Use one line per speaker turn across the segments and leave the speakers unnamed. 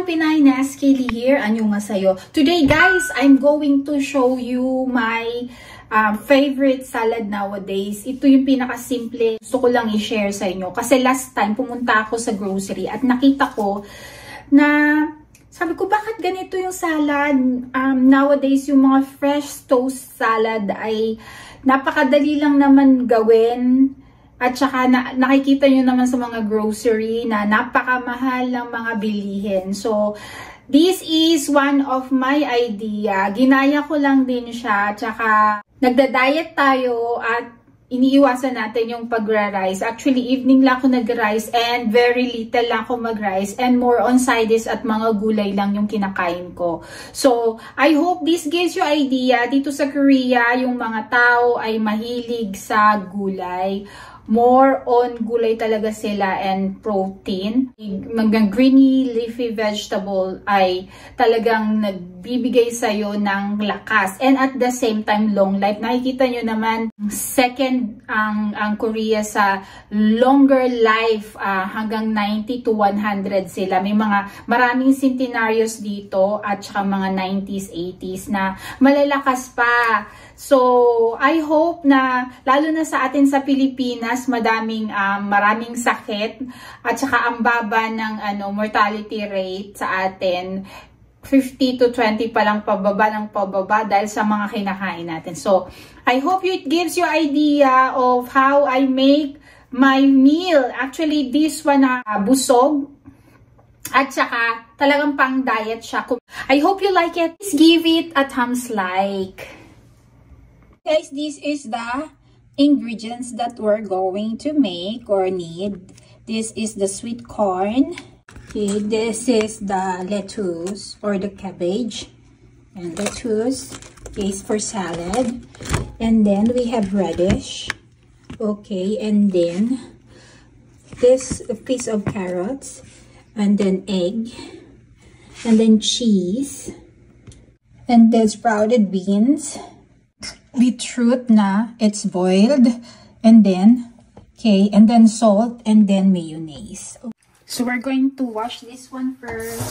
Pinay Nas Kaylee here. Anyo nga sayo. Today guys, I'm going to show you my favorite salad nowadays. Ito yung pinakasimple. Gusto ko lang i-share sa inyo. Kasi last time pumunta ako sa grocery at nakita ko na sabi ko, bakit ganito yung salad? Nowadays, yung mga fresh toast salad ay napakadali lang naman gawin. At saka nakikita nyo naman sa mga grocery na napakamahal ng mga bilihin. So, this is one of my idea. Ginaya ko lang din siya. At saka, nagda-diet tayo at iniiwasan natin yung pagra-rice. Actually, evening lang ako nag-rice and very little lang ako mag-rice. And more on sides at mga gulay lang yung kinakain ko. So, I hope this gives you idea. Dito sa Korea, yung mga tao ay mahilig sa gulay. More on gulay talaga sila and protein. Mga greeny leafy vegetable ay talagang nagbibigay sa'yo ng lakas. And at the same time, long life. Nakikita nyo naman, second ang Korea sa longer life. Hanggang 90 to 100 sila. May maraming centenarios dito at saka mga 90s, 80s na malalakas pa. So, I hope na, lalo na sa atin sa Pilipinas, maraming sakit at saka ang baba ng mortality rate sa atin, 50 to 20 pa lang pababa dahil sa mga kinakain natin. So, I hope it gives you idea of how I make my meal. Actually, this one busog at saka talagang pang diet siya. I hope you like it. Please give it a thumbs like. Guys, this is the ingredients that we're going to make or need. This is the sweet corn. Okay, this is the lettuce or the cabbage. And lettuce is for salad. And then we have radish. Okay, and then this piece of carrots. And then egg. And then cheese. And then sprouted beans. Beetroot na it's boiled, and then salt, and then mayonnaise. So we're going to wash this one first.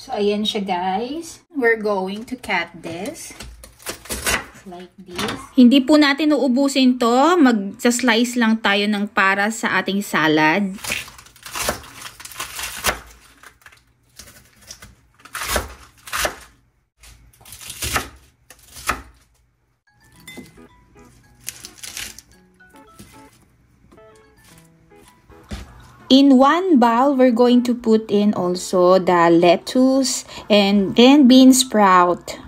So ayan siya guys. We're going to cut this like this. Hindi po natin uubusin to. Mag-slice lang tayo ng para sa ating salad. In one bowl, we're going to put in also the lettuce and then bean sprout.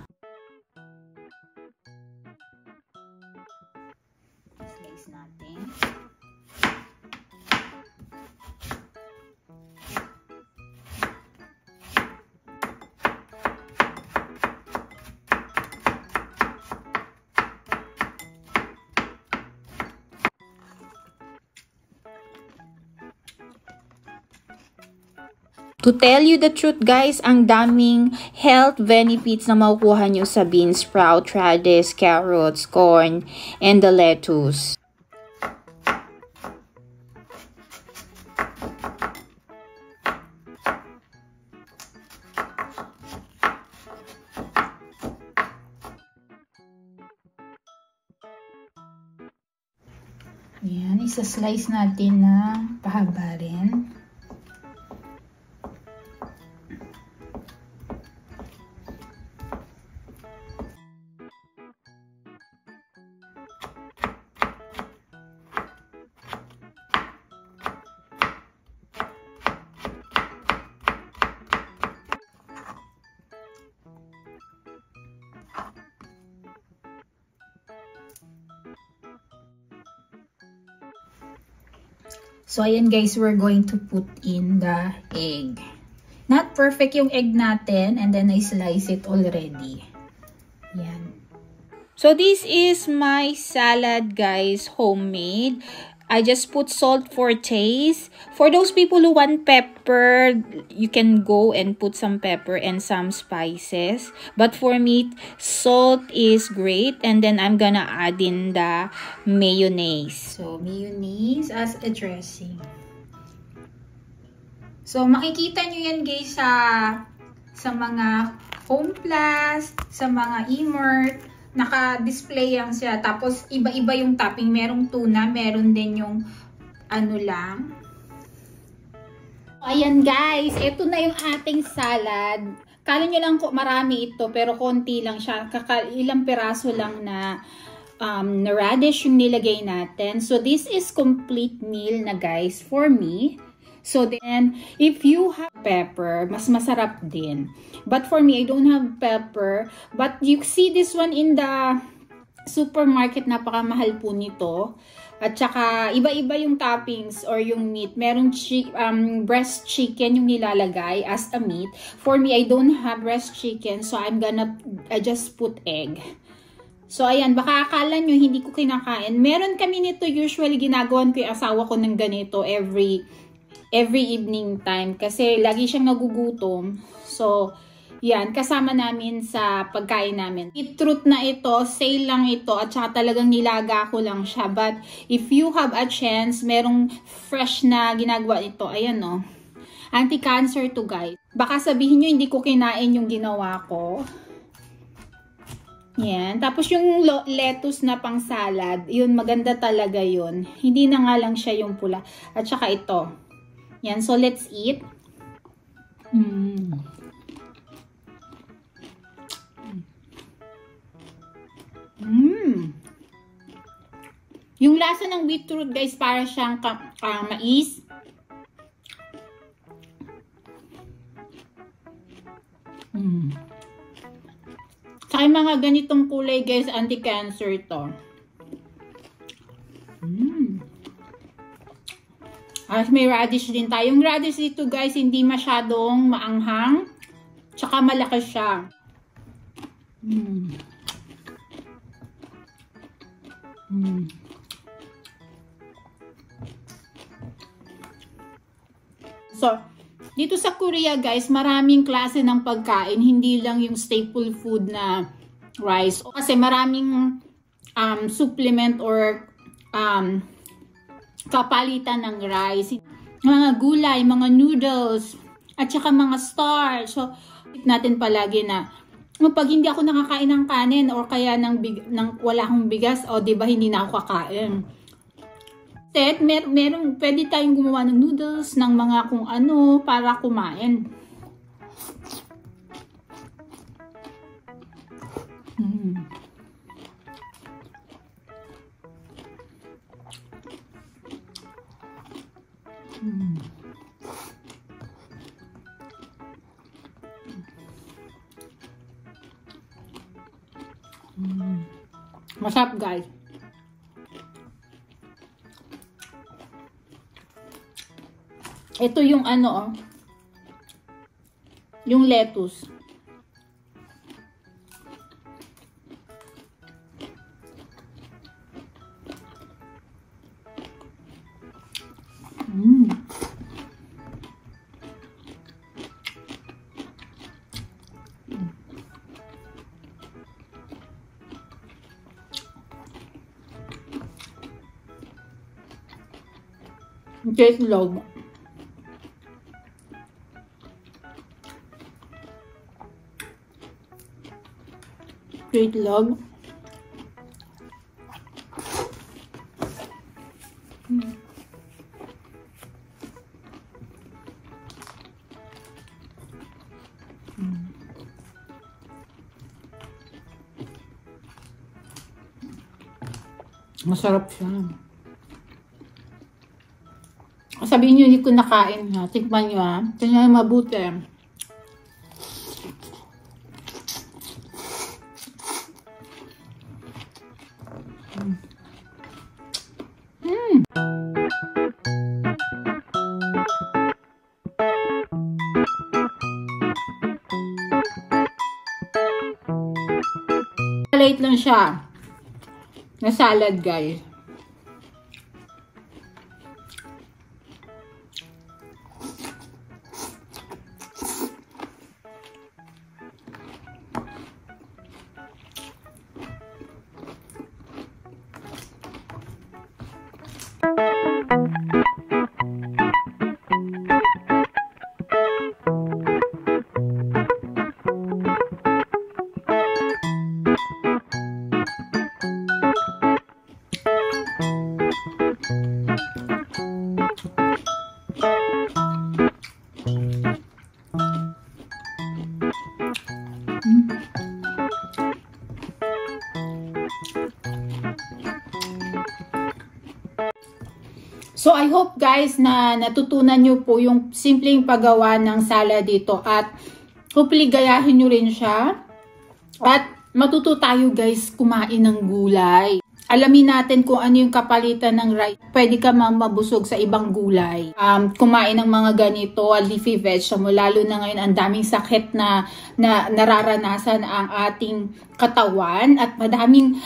Slice natin.
To tell you the truth guys, ang daming health benefits na makukuha nyo sa bean sprout, radish, carrots, corn, and the lettuce.
Yan, isa-slice natin na pahaba rin. So, ayan guys, we're going to put in the egg. Not perfect yung egg natin, and then I slice it already. Yan.
So, this is my salad guys, homemade. I just put salt for taste. For those people who want pepper, you can go and put some pepper and some spices. But for me, salt is great. And then I'm gonna add in the mayonnaise.
So, mayonnaise as a dressing. So, makikita nyo yan guys sa mga Home Plus, sa mga E-Mart. Naka-display yan siya. Tapos, iba-iba yung topping. Merong tuna, meron din yung ano lang. Ayan guys, ito na yung ating salad. Kala nyo lang marami ito, pero konti lang siya. Ilang peraso lang na radish yung nilagay natin. So, this is complete meal na guys for me. So then, if you have pepper, mas masarap din. But for me, I don't have pepper. But you see this one in the supermarket, napakamahal po nito. At saka, iba-iba yung toppings or yung meat. Merong breast chicken yung nilalagay as a meat. For me, I don't have breast chicken. So, I'm gonna just put egg. So, ayan, baka akala nyo hindi ko kinakain. Meron kami nito, usually ginagawan ko yung asawa ko ng ganito every evening time kasi lagi siyang nagugutom. So, yan, kasama namin sa pagkain namin. Beetroot na ito, sale lang ito at saka talagang nilaga ko lang siya. But, if you have a chance, merong fresh na ginagawa ito. Ayan o. Anti-cancer to guys. Baka sabihin nyo hindi ko kinain yung ginawa ko. Yan. Tapos yung lettuce na pang salad, yun, maganda talaga yun. Hindi na nga lang siya yung pula. At saka ito. Yan, so let's eat. Yung lasa ng beetroot guys, para siyang mais. Sa mga ganitong kulay guys, anti-cancer to. As may radish din tayo. Yung radish dito guys, hindi masyadong maanghang. Tsaka malaki siya. So, dito sa Korea guys, maraming klase ng pagkain. Hindi lang yung staple food na rice. Kasi maraming supplement or kapalitan ng rice, mga gulay, mga noodles, at saka mga starch. So, natin palagi na pag hindi ako nakakain ng kanin or kaya wala akong bigas, o diba hindi na ako kakain. Instead, pwede tayong gumawa ng noodles, ng mga kung ano, para kumain. Masarap guys. Ito yung ano, yung lettuce. Itlog. Itlog. Masarap siya. Sabihin nyo, hindi ko nakain ha. Tikman nyo ha. Tingnan nyo mabuti. Light lang siya. Na salad, guys. So, I hope guys na natutunan nyo po yung simpleng paggawa ng salad dito at hopefully gayahin nyo rin siya at matuto tayo guys kumain ng gulay. Alamin natin kung ano yung kapalitan ng rice. Pwede ka mabusog sa ibang gulay. Kumain ng mga ganito, leafy vegetable. Lalo na ngayon, ang daming sakit na nararanasan ang ating katawan. At madaming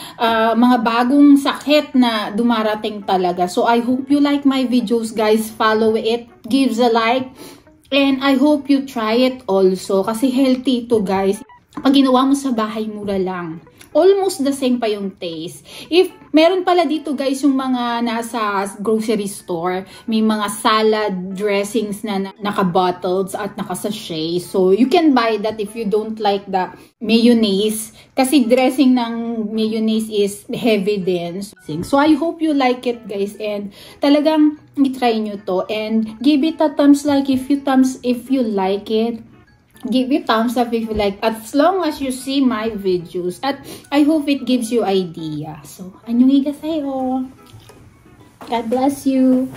mga bagong sakit na dumarating talaga. So, I hope you like my videos, guys. Follow it. Give a like. And I hope you try it also. Kasi healthy ito, guys. Pag ginawa mo sa bahay, mura lang. Almost the same pa yung taste. If meron pala dito guys yung mga nasa grocery store, may mga salad dressings na naka-bottles at naka-sachet. So you can buy that if you don't like the mayonnaise. Kasi dressing ng mayonnaise is heavy din. So I hope you like it guys and talagang i-try nyo to and give it a thumbs like if you like it. Give it thumbs up if you like, as long as you see my videos. At I hope it gives you idea. So, annyeong higaseyo. God bless you.